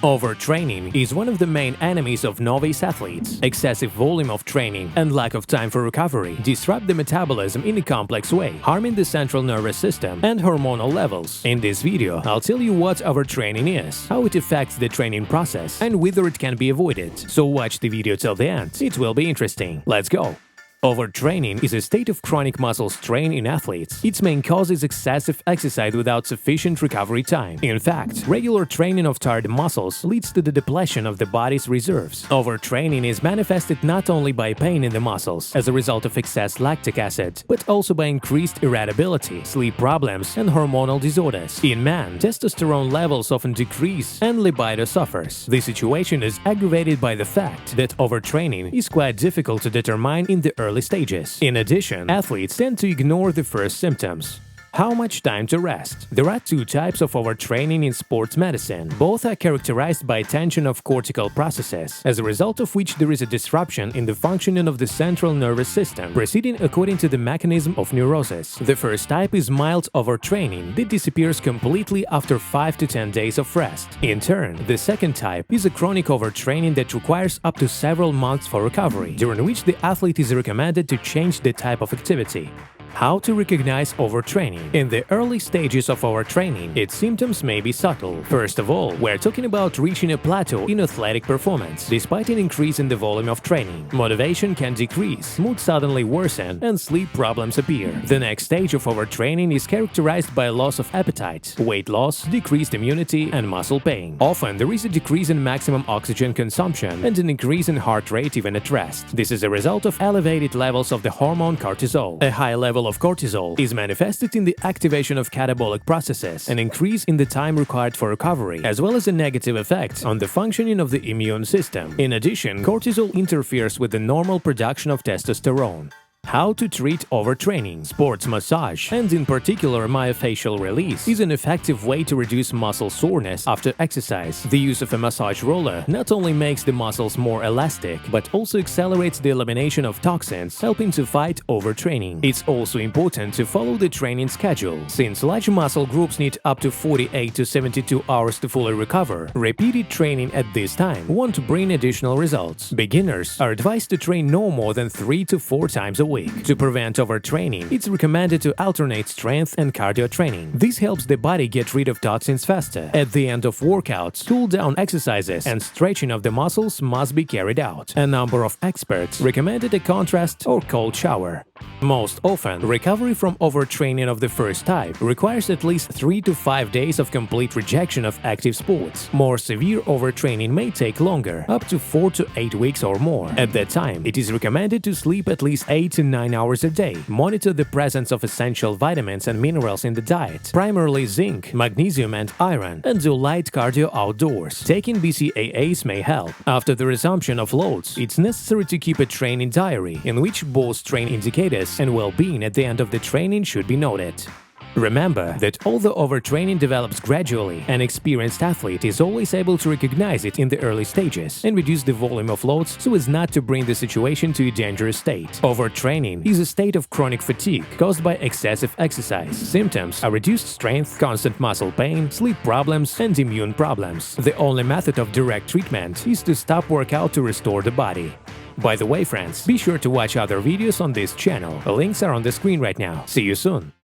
Overtraining is one of the main enemies of novice athletes. Excessive volume of training and lack of time for recovery disrupt the metabolism in a complex way, harming the central nervous system and hormonal levels. In this video, I'll tell you what overtraining is, how it affects the training process, and whether it can be avoided. So watch the video till the end, it will be interesting. Let's go! Overtraining is a state of chronic muscle strain in athletes. Its main cause is excessive exercise without sufficient recovery time. In fact, regular training of tired muscles leads to the depletion of the body's reserves. Overtraining is manifested not only by pain in the muscles as a result of excess lactic acid, but also by increased irritability, sleep problems, and hormonal disorders. In men, testosterone levels often decrease and libido suffers. This situation is aggravated by the fact that overtraining is quite difficult to determine in the early stages. In addition, athletes tend to ignore the first symptoms. How much time to rest? There are two types of overtraining in sports medicine. Both are characterized by tension of cortical processes, as a result of which there is a disruption in the functioning of the central nervous system, proceeding according to the mechanism of neurosis. The first type is mild overtraining that disappears completely after 5 to 10 days of rest. In turn, the second type is a chronic overtraining that requires up to several months for recovery, during which the athlete is recommended to change the type of activity. How to recognize overtraining? In the early stages of overtraining, its symptoms may be subtle. First of all, we're talking about reaching a plateau in athletic performance, despite an increase in the volume of training. Motivation can decrease, mood suddenly worsen, and sleep problems appear. The next stage of overtraining is characterized by loss of appetite, weight loss, decreased immunity, and muscle pain. Often, there is a decrease in maximum oxygen consumption and an increase in heart rate even at rest. This is a result of elevated levels of the hormone cortisol. A high level of cortisol is manifested in the activation of catabolic processes, an increase in the time required for recovery, as well as a negative effect on the functioning of the immune system. In addition, cortisol interferes with the normal production of testosterone. How to treat overtraining? Sports massage, and in particular myofascial release, is an effective way to reduce muscle soreness after exercise. The use of a massage roller not only makes the muscles more elastic, but also accelerates the elimination of toxins, helping to fight overtraining. It's also important to follow the training schedule. Since large muscle groups need up to 48 to 72 hours to fully recover, repeated training at this time won't bring additional results. Beginners are advised to train no more than 3 to 4 times a week. To prevent overtraining, it's recommended to alternate strength and cardio training. This helps the body get rid of toxins faster. At the end of workouts, cool-down exercises and stretching of the muscles must be carried out. A number of experts recommended a contrast or cold shower. Most often, recovery from overtraining of the first type requires at least 3 to 5 days of complete rejection of active sports. More severe overtraining may take longer, up to 4 to 8 weeks or more. At that time, it is recommended to sleep at least 8 to 9 hours a day, monitor the presence of essential vitamins and minerals in the diet, primarily zinc, magnesium and iron, and do light cardio outdoors. Taking BCAAs may help. After the resumption of loads, it's necessary to keep a training diary, in which both train indicators and well-being at the end of the training should be noted. Remember that although overtraining develops gradually, an experienced athlete is always able to recognize it in the early stages and reduce the volume of loads so as not to bring the situation to a dangerous state. Overtraining is a state of chronic fatigue caused by excessive exercise. Symptoms are reduced strength, constant muscle pain, sleep problems, and immune problems. The only method of direct treatment is to stop workout to restore the body. By the way, friends, be sure to watch other videos on this channel. Links are on the screen right now. See you soon!